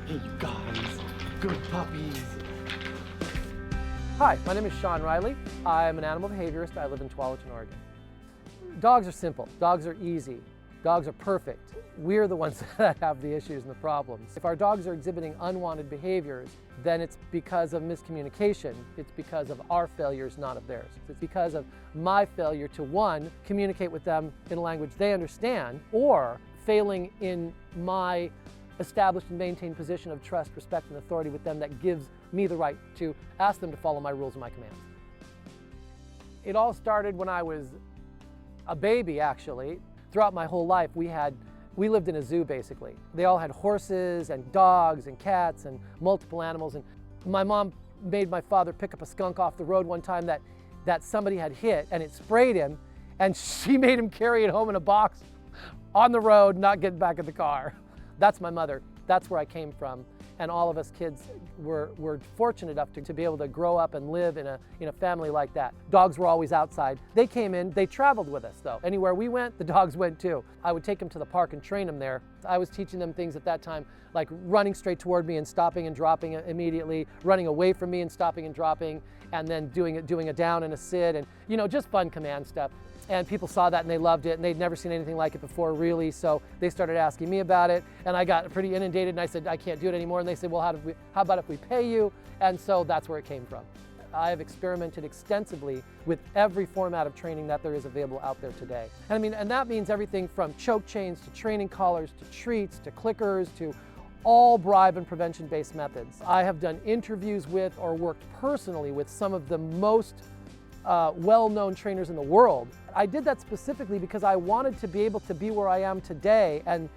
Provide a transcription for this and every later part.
Hey, you guys, good puppies. Hi, my name is Shawn Riley. I'm an animal behaviorist. I live in Tualatin, Oregon. Dogs are simple. Dogs are easy. Dogs are perfect. We're the ones that have the issues and the problems. If our dogs are exhibiting unwanted behaviors, then it's because of miscommunication. It's because of our failures, not of theirs. It's because of my failure to, one, communicate with them in a language they understand, or failing in my established and maintained position of trust, respect, and authority with them that gives me the right to ask them to follow my rules and my commands. It all started when I was a baby, actually. Throughout my whole life, we lived in a zoo, basically. They all had horses and dogs and cats and multiple animals. And my mom made my father pick up a skunk off the road one time that somebody had hit, and it sprayed him, and she made him carry it home in a box on the road, not get back in the car. That's my mother. That's where I came from. And all of us kids were fortunate enough to be able to grow up and live in a family like that. Dogs were always outside. They came in, they traveled with us though. Anywhere we went, the dogs went too. I would take them to the park and train them there. I was teaching them things at that time, like running straight toward me and stopping and dropping immediately, running away from me and stopping and dropping, and then doing a down and a sit, and just fun command stuff. And people saw that and they loved it, and they'd never seen anything like it before, really. So they started asking me about it, and I got pretty inundated, and I said, I can't do it anymore. And they said, well, how about if we pay you? And so that's where it came from. I have experimented extensively with every format of training that there is available out there today. And that means everything from choke chains to training collars to treats to clickers to all bribe and prevention-based methods. I have done interviews with or worked personally with some of the most well-known trainers in the world. I did that specifically because I wanted to be able to be where I am today and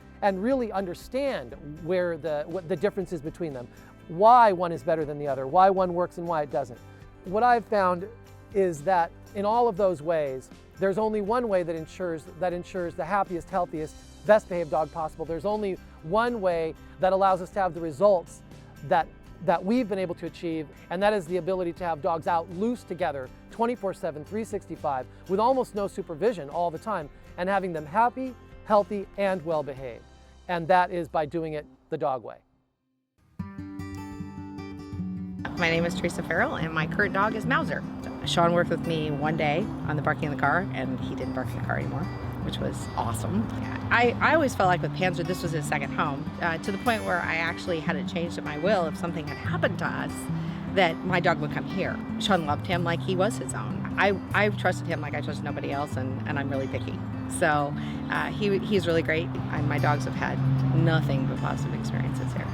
really understand what the difference is between them, why one is better than the other, why one works and why it doesn't. What I've found is that in all of those ways, there's only one way that ensures the happiest, healthiest, best behaved dog possible. There's only one way that allows us to have the results that we've been able to achieve, and that is the ability to have dogs out loose together 24/7, 365, with almost no supervision all the time, and having them happy, healthy, and well behaved. And that is by doing it the dog way. My name is Teresa Farrell, and my current dog is Mauser. Shawn worked with me one day on the barking in the car, and he didn't bark in the car anymore, which was awesome. I always felt like with Panzer, this was his second home, to the point where I actually had it changed at my will if something had happened to us, that my dog would come here. Shawn loved him like he was his own. I trusted him like I trusted nobody else, and I'm really picky. So he's really great, and my dogs have had nothing but positive experiences here.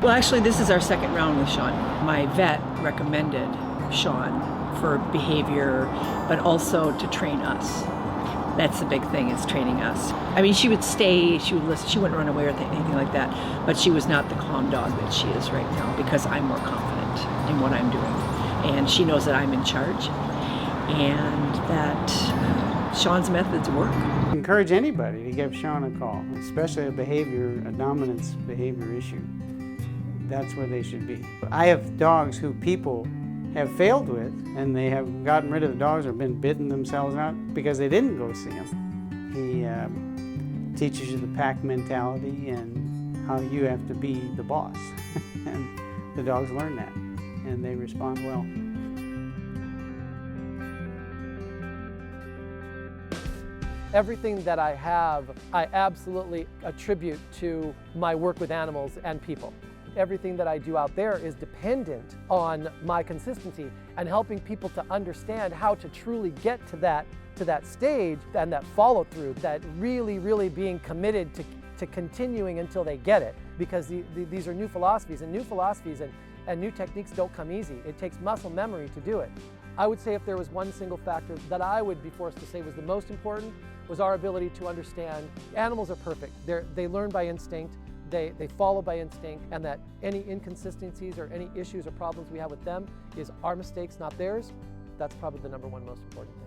Well, actually, this is our second round with Shawn. My vet recommended Shawn for behavior, but also to train us. That's the big thing, is training us. I mean, she would stay, she would listen, she wouldn't run away or anything like that, but she was not the calm dog that she is right now, because I'm more confident in what I'm doing. And she knows that I'm in charge, and that Shawn's methods work. Encourage anybody to give Shawn a call, especially a dominance behavior issue. That's where they should be. I have dogs who people have failed with, and they have gotten rid of the dogs or been bitten themselves out because they didn't go see him. He teaches you the pack mentality and how you have to be the boss. And the dogs learn that, and they respond well. Everything that I have, I absolutely attribute to my work with animals and people. Everything that I do out there is dependent on my consistency and helping people to understand how to truly get to that stage and that follow through, that really being committed to continuing until they get it, because these are new philosophies, and new techniques don't come easy. It takes muscle memory to do it. I would say if there was one single factor that I would be forced to say was the most important, was our ability to understand animals are perfect. They learn by instinct. They follow by instinct, and that any inconsistencies or any issues or problems we have with them is our mistakes, not theirs. That's probably the number one most important thing.